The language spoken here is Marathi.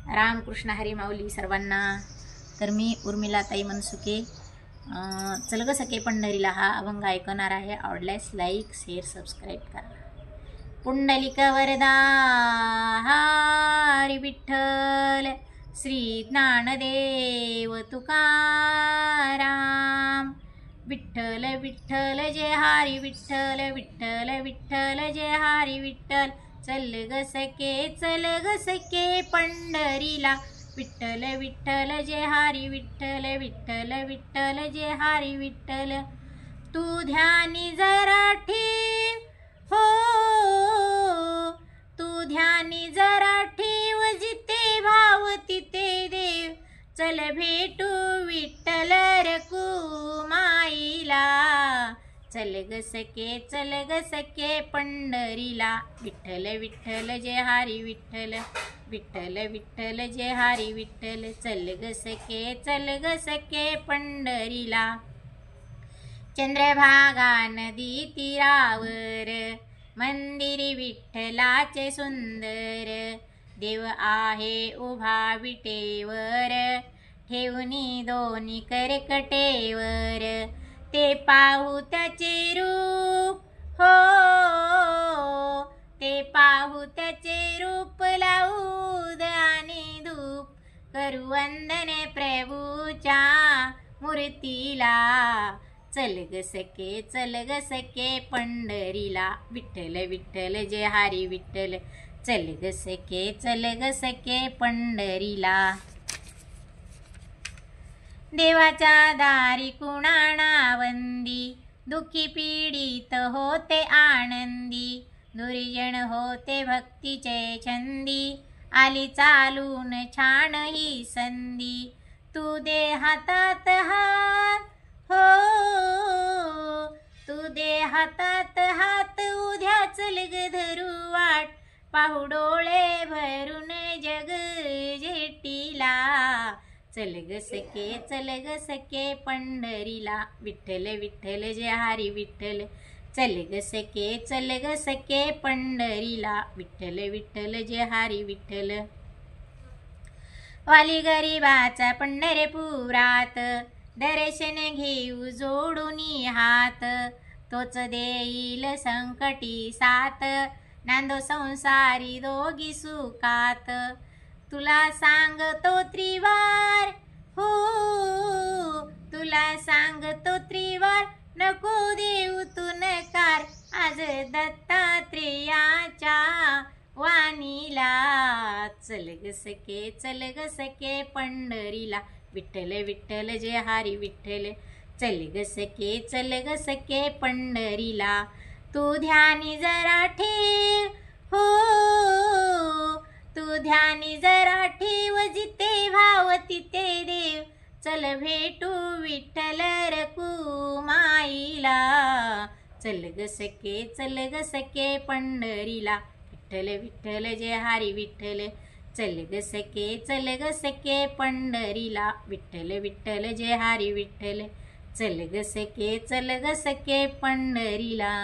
रामकृष्ण हरी माऊली सर्वांना। तर मी उर्मिलाताई मनसुके चल ग सखे पंढरीला हा अभंग ऐकणार आहे। आवडल्यास लाईक शेअर सबस्क्राईब करा। पुंडलिक वरदा हरी विठ्ठल, श्री ज्ञानदेव तुकाराम। विठ्ठल विठ्ठल जय हरी विठ्ठल, विठ्ठल विठ्ठल जय हरी विठ्ठल। चल ग सखे पंढरीला, विठ्ठल विठ्ठल जय हरी विठ्ठल, विठ्ठल विठ्ठल जय हरी विठ्ठल। तू ध्यानी जरा ठेव हो, तू ध्यानी जरा ठेव, जिथे भाव तिथे देव। चल भेटू विठ्ठल रखुमाईला, चल ग सखे पंढरीला। विठ्ठल विठ्ठल जय हरी विठ्ठल, विठ्ठल विठ्ठल जय हरी विठ्ठल। चल ग सखे पंढरीला। चंद्रभागा नदी तीरावर, मंदिर विठ्ठलाचे सुंदर। देव आहे उभा विटेवर, ठेवणी दोन्ही करकटेवर। ते पाहू त्याचे रूप हो, ते पाहू त्याचे रूप। लावू आणि धूप, करू वंदन प्रभूच्या मूर्तीला। चल ग सखे पंढरीला, विठ्ठल विठ्ठल जय हरी विठ्ठल। चल ग सखे पंढरीला। देवाच्या दारी कुणाणा वंदी, दुःखी पीडित होते आनंदी। दुर्जन होते भक्तीचे छंदी, आली चालून छान ही संधी। तू दे हातात हात हो, तू दे हातात हात। उद्या चल ग धरू वाट, पाहू डोळे भरून जग जेटीला। चल ग सखे पंढरीला, विठ्ठल विठ्ठल जय हरी विठ्ठल। चल ग सखे पंढरीला, विठ्ठल विठ्ठल जय हरी विठ्ठल। वाली गरीबाचा पंढरपुरात, दर्शन घेऊ जोडूनी हात। तोच देईल संकटी साथ, नांदो संसारी दोघी सुखात। तुला सांगतो त्रिवार हो, तुला सांगतो त्रिवार। नको देऊ तू नकार, आज दत्तात्रेयाच्या वाणीला। चल ग सखे पंढरीला, विठ्ठल विठ्ठल जय हरी विठ्ठल। चल ग सखे पंढरीला। तू ध्यानी जरा ठेव हो, तू ध्यानी जरा ठेव, जिथे भाव तिथे देव। चल भेटू विठ्ठल रखुमाईला। चल ग सखे पंढरीला, विठ्ठल विठ्ठल जय हरी विठ्ठल। चल ग सखे पंढरीला, विठ्ठल विठ्ठल जय हरी विठ्ठल। चल ग सखे पंढरीला।